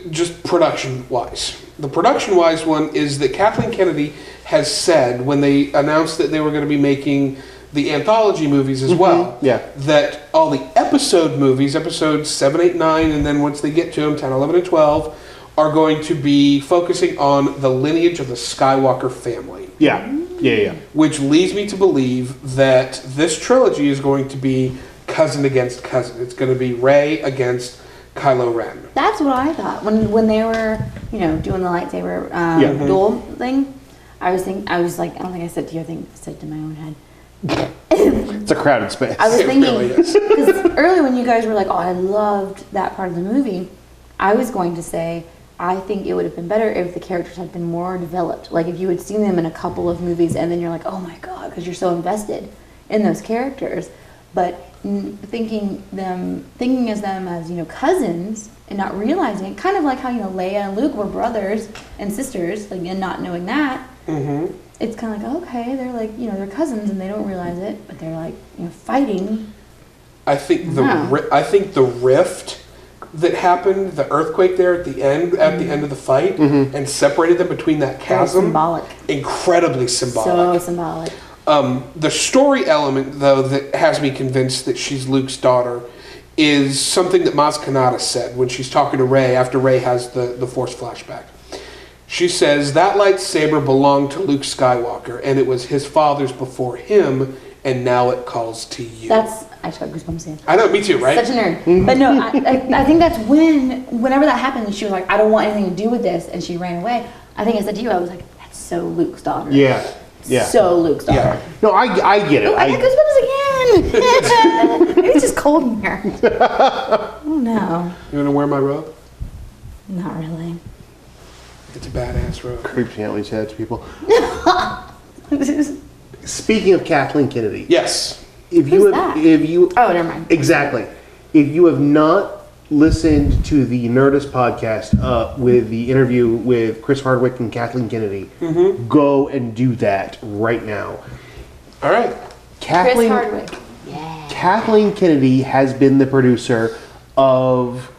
just production-wise. The production-wise one is that Kathleen Kennedy has said when they announced that they were going to be making the anthology movies as well, Yeah. that all the episode movies, episodes 7, 8, 9, and then once they get to them, 10, 11, and 12, are going to be focusing on the lineage of the Skywalker family. Yeah. Yeah. Which leads me to believe that this trilogy is going to be cousin against cousin. It's going to be Rey against Kylo Ren. That's what I thought when they were, doing the lightsaber duel thing. I was like, I don't think I said to you. I think I said to my own head. It's a crowded space. I was It thinking really is. because earlier when you guys were like, "Oh, I loved that part of the movie," I was going to say I think it would have been better if the characters had been more developed. Like if you had seen them in a couple of movies and then you're like, "Oh my god," because you're so invested in those characters. But thinking as them as cousins and not realizing it, kind of like how Leia and Luke were brothers and sisters, like, and not knowing that. Mm-hmm. It's kind of like, okay, they're like they're cousins and they don't realize it, but they're like fighting. I think Wow. I think the rift that happened, the earthquake there at the end of the fight, and separated them between that Very chasm. symbolic. Incredibly symbolic. So symbolic. The story element, though, that has me convinced that she's Luke's daughter is something that Maz Kanata said when she's talking to Rey after Rey has the Force flashback. She says, that lightsaber belonged to Luke Skywalker, and it was his father's before him, and now it calls to you. That's I just got goosebumps saying. I know, me too, right? Such a nerd. But no, I think that's whenever that happened, she was like, I don't want anything to do with this, and she ran away. I think I said to you, I was like, that's so Luke's daughter. Yeah. So Luke's daughter. Yeah. No, I get it. Oh, I got goosebumps again. Maybe it's just cold in here. Oh no. You want to wear my robe? Not really. It's a badass robe. Creeps me out when you say that to people. Speaking of Kathleen Kennedy. Yes. If Who's that? Oh, never mind. Exactly. If you have not listened to the Nerdist podcast with the interview with Chris Hardwick and Kathleen Kennedy, go and do that right now. All right. Chris Hardwick. Yeah. Kathleen Kennedy has been the producer of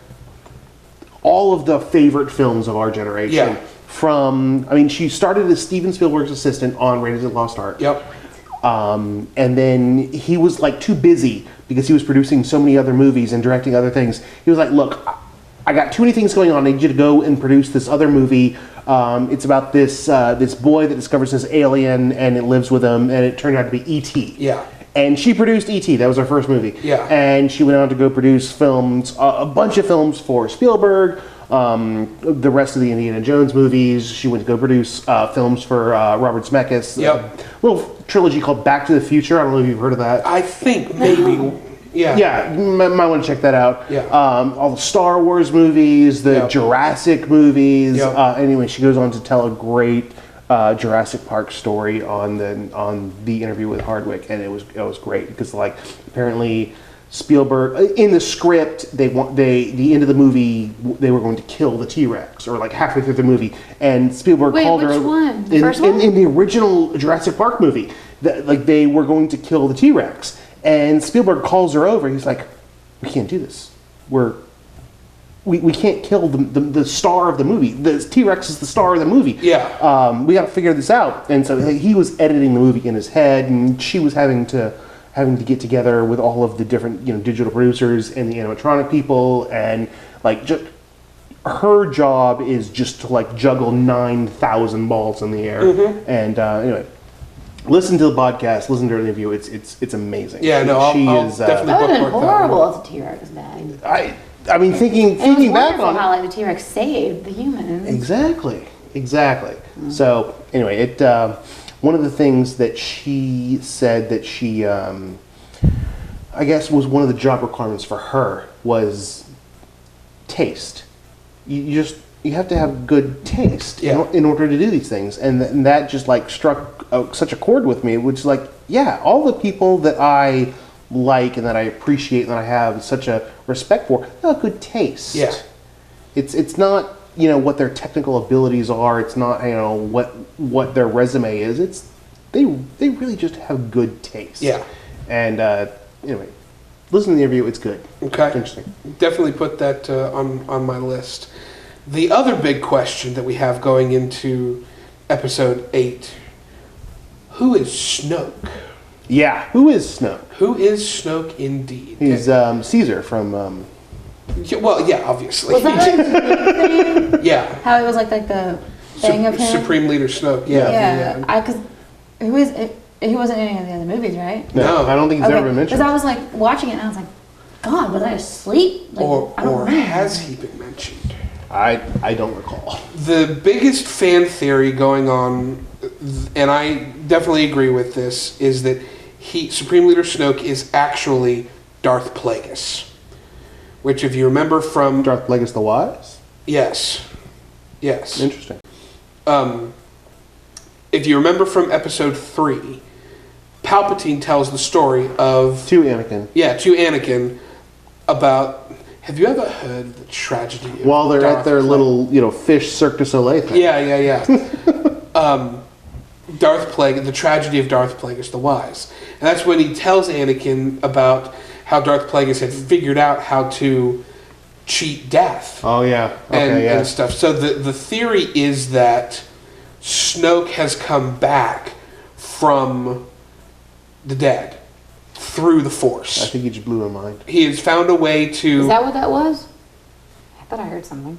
all of the favorite films of our generation. Yeah. She started as Steven Spielberg's assistant on Raiders of the Lost Ark. Yep. And then he was like too busy because he was producing so many other movies and directing other things. He was like, look, I got too many things going on. I need you to go and produce this other movie. It's about this boy that discovers this alien and it lives with him, and it turned out to be E.T. Yeah. And she produced E.T. That was her first movie. Yeah. And she went on to go produce films, a bunch of films for Spielberg, the rest of the Indiana Jones movies. She went to go produce films for Robert Zemeckis. Yep. A little trilogy called Back to the Future. I don't know if you've heard of that. I think maybe. Yeah. Yeah, you might want to check that out. Yeah. All the Star Wars movies, the Yep. Jurassic movies. Yep. Anyway, she goes on to tell a great Jurassic Park story on the interview with Hardwick, and it was great because like apparently Spielberg in the script the end of the movie they were going to kill the T-Rex or like halfway through the movie, and Spielberg Wait, called her which one? The first one? in the original Jurassic Park movie that like they were going to kill the T-Rex, and Spielberg calls her over. He's like, we can't do this. We can't kill the star of the movie. The T-Rex is the star of the movie. Yeah. We got to figure this out. And so he was editing the movie in his head, and she was having to get together with all of the different digital producers and the animatronic people, and like just her job is just to like juggle 9,000 balls in the air. And anyway, listen to the podcast, listen to her interview. It's amazing. Yeah, no, I'll definitely That would have been bookmark that horrible one. if the T-Rex died. I mean, thinking It was back wonderful on how like the T-Rex saved the humans. Exactly. So anyway, it one of the things that she said that she I guess was one of the job requirements for her was taste. You have to have good taste in order to do these things, and that just like struck such a chord with me, which is like, yeah, all the people that I like and that I appreciate and that I have such a respect for, they have good taste. Yeah. It's not what their technical abilities are. It's not what their resume is. It's they really just have good taste. Yeah. And anyway, listen to the interview. It's good. Okay. It's interesting. Definitely put that on my list. The other big question that we have going into episode 8: who is Snoke? Yeah. Who is Snoke? Who is Snoke indeed? He's Caesar from. Well, yeah, obviously. Was that like the thing? Yeah. How it was like the thing of him? Supreme Leader Snoke. Yeah. Yeah. Yeah. Because he wasn't in any of the other movies, right? No. I don't think he's ever been mentioned. Because I was like watching it and I was like, God, was I asleep? Like, I don't Or remember. has he been mentioned? I don't recall. The biggest fan theory going on, and I definitely agree with this, is that Supreme Leader Snoke is actually Darth Plagueis. Which, if you remember from... Darth Plagueis the Wise? Yes. Interesting. If you remember from episode 3, Palpatine tells the story of... To Anakin. Yeah, to Anakin about... Have you ever heard of the tragedy of While they're Darth at their Plagueis? little fish Cirque du Soleil thing. Yeah. Darth Plagueis, the tragedy of Darth Plagueis the Wise. And that's when he tells Anakin about how Darth Plagueis had figured out how to cheat death. Oh, yeah. Okay, and stuff. So the theory is that Snoke has come back from the dead through the Force. I think you just blew my mind. He has found a way to... Is that what that was? I thought I heard something.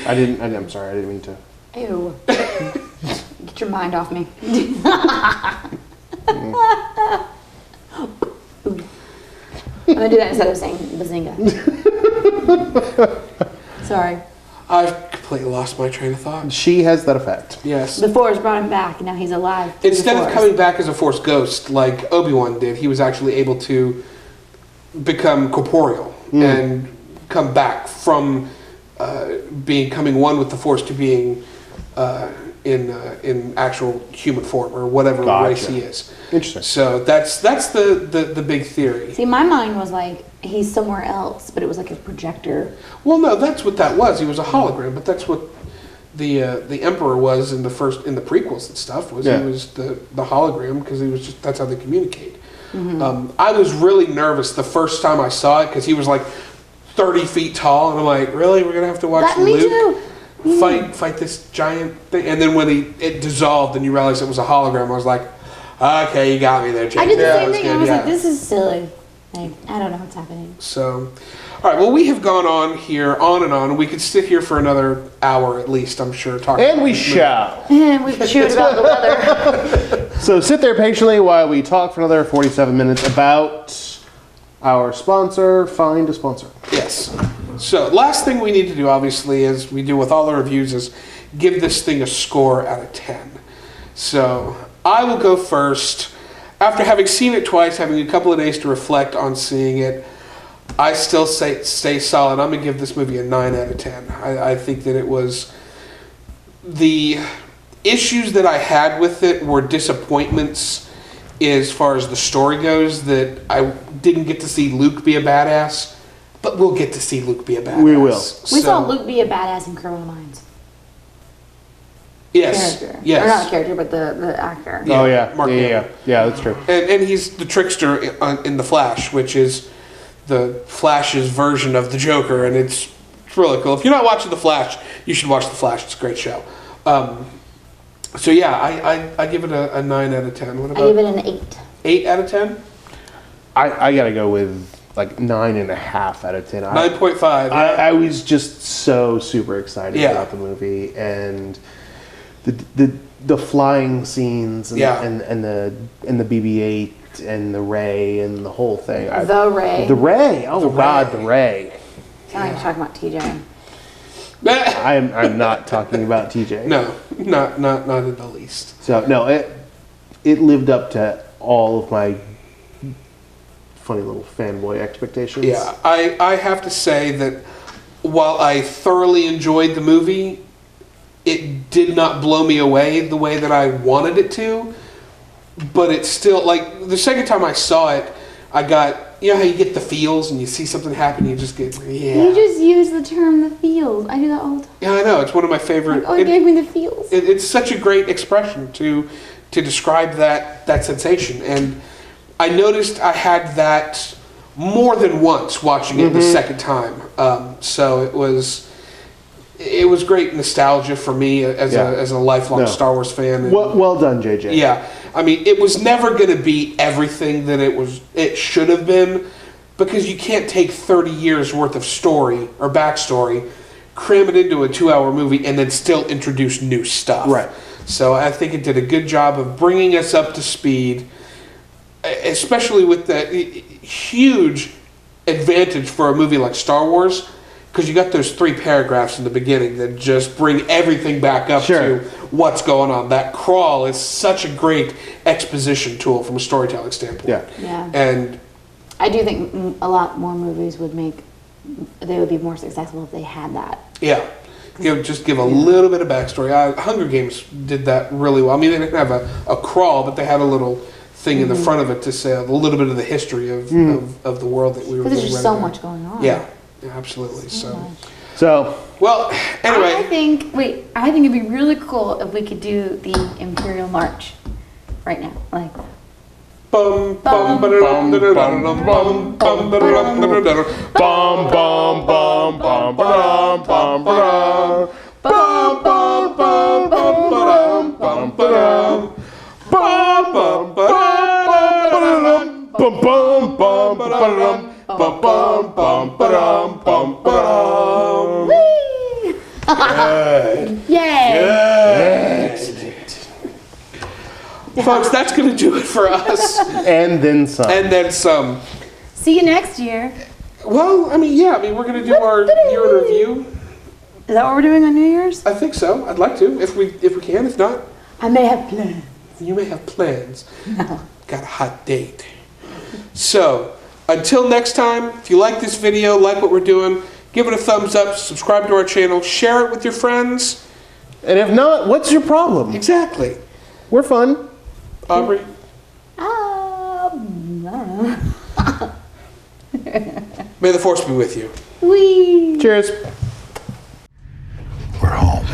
I'm sorry, I didn't mean to. Ew. Get your mind off me. I'm gonna do that instead of saying bazinga. Sorry. I've completely lost my train of thought. She has that effect. Yes. The Force brought him back, and now he's alive. through the Instead of Force. coming back as a Force ghost like Obi-Wan did, he was actually able to become corporeal and come back from becoming one with the Force to being in actual human form or whatever race he is. Interesting. So that's the big theory. See, my mind was like he's somewhere else, but it was like a projector. Well, no, that's what that was. He was a hologram, but that's what the Emperor was in the prequels and stuff. He was the hologram because he was just that's how they communicate. I was really nervous the first time I saw it because he was like 30 feet tall, and I'm like, really, we're gonna have to watch Luke fight this giant thing? And then when it dissolved and you realized it was a hologram, I was like, okay, you got me there, Jake. I did the same thing. I was like, this is silly. Like, I don't know what's happening. So, all right. Well, we have gone on here, on and on. We could sit here for another hour at least, I'm sure. Talking. And we shall. And we've chewed about the weather. So sit there patiently while we talk for another 47 minutes about our sponsor. Find a sponsor. Yes. So, last thing we need to do, obviously, as we do with all the reviews, is give this thing a score out of 10. So, I will go first. After having seen it twice, having a couple of days to reflect on seeing it, I still stay solid. I'm going to give this movie a 9 out of 10. I think that it was... The issues that I had with it were disappointments as far as the story goes, that I didn't get to see Luke be a badass, but we'll get to see Luke be a badass. We will. We saw Luke be a badass in Criminal Minds. Yes. Character. Yes. Or not the character, but the actor. Yeah, Oh yeah, Mark yeah, Hamill. yeah, that's true. And he's the trickster in The Flash, which is the Flash's version of the Joker, and it's really cool. If you're not watching The Flash, you should watch The Flash. It's a great show. So yeah, I give it a 9 out of 10. What about? I give it an 8. 8 out of 10? I gotta go with like 9.5 out of 10. 9.5. Yeah. I was just so super excited Yeah. about the movie and the flying scenes and, Yeah. and the BB-8 and the Ray and the whole thing. The Ray. The Ray. Oh The God, Ray. the Ray. Sound like you're talking about TJ. I'm not talking about TJ. No, not in the least. So no, it lived up to all of my funny little fanboy expectations. Yeah, I have to say that while I thoroughly enjoyed the movie, it did not blow me away the way that I wanted it to. But it's still, like, the second time I saw it, I got, you know how you get the feels and you see something happen, you just get, yeah. You just use the term the feels. I do that all the time. Yeah, I know, it's one of my favorite. Like, oh, it gave me the feels. It's such a great expression to describe that sensation. And I noticed I had that more than once watching it the second time. So it was great nostalgia for me as a lifelong Star Wars fan. And, Well done, JJ. yeah, I mean, it was never going to be everything that it should have been, because you can't take 30 years worth of story or backstory, cram it into a 2-hour movie, and then still introduce new stuff. Right. So I think it did a good job of bringing us up to speed, especially with the huge advantage for a movie like Star Wars, because you got those 3 paragraphs in the beginning that just bring everything back up to what's going on. That crawl is such a great exposition tool from a storytelling standpoint. Yeah. And I do think a lot more movies would be more successful if they had that. yeah, just give a little bit of backstory. Hunger Games did that really well. I mean, they didn't have a crawl, but they had a little thing in the front of it to say a little bit of the history of the world that we were. Because there's just so much going on. Yeah, absolutely. So Well, anyway. I think it'd be really cool if we could do the Imperial March right now. Like, Bum bum ba-da-dum, da-da-dum, bum bum ba-da-dum, da-da-dum, bum bum bum bum bum bum bum bum bum bum bum ba-dum, bum ba-dum, bum bum ba-dum, bum bum bum ba-dum, bum bum bum ba-dum, bum ba-dum. yay! Folks, that's going to do it for us. and then some. And then some. See you next year. Well, we're going to do our year in review Is that what we're doing on New Year's? I think so. I'd like to, if we can. If not, I may have plans. you may have plans. Got a hot date. So, until next time, if you like this video, like what we're doing, give it a thumbs up, subscribe to our channel, share it with your friends. And if not, what's your problem? Exactly. We're fun. Aubrey? I don't know. May the Force be with you. Whee! Cheers. We're home.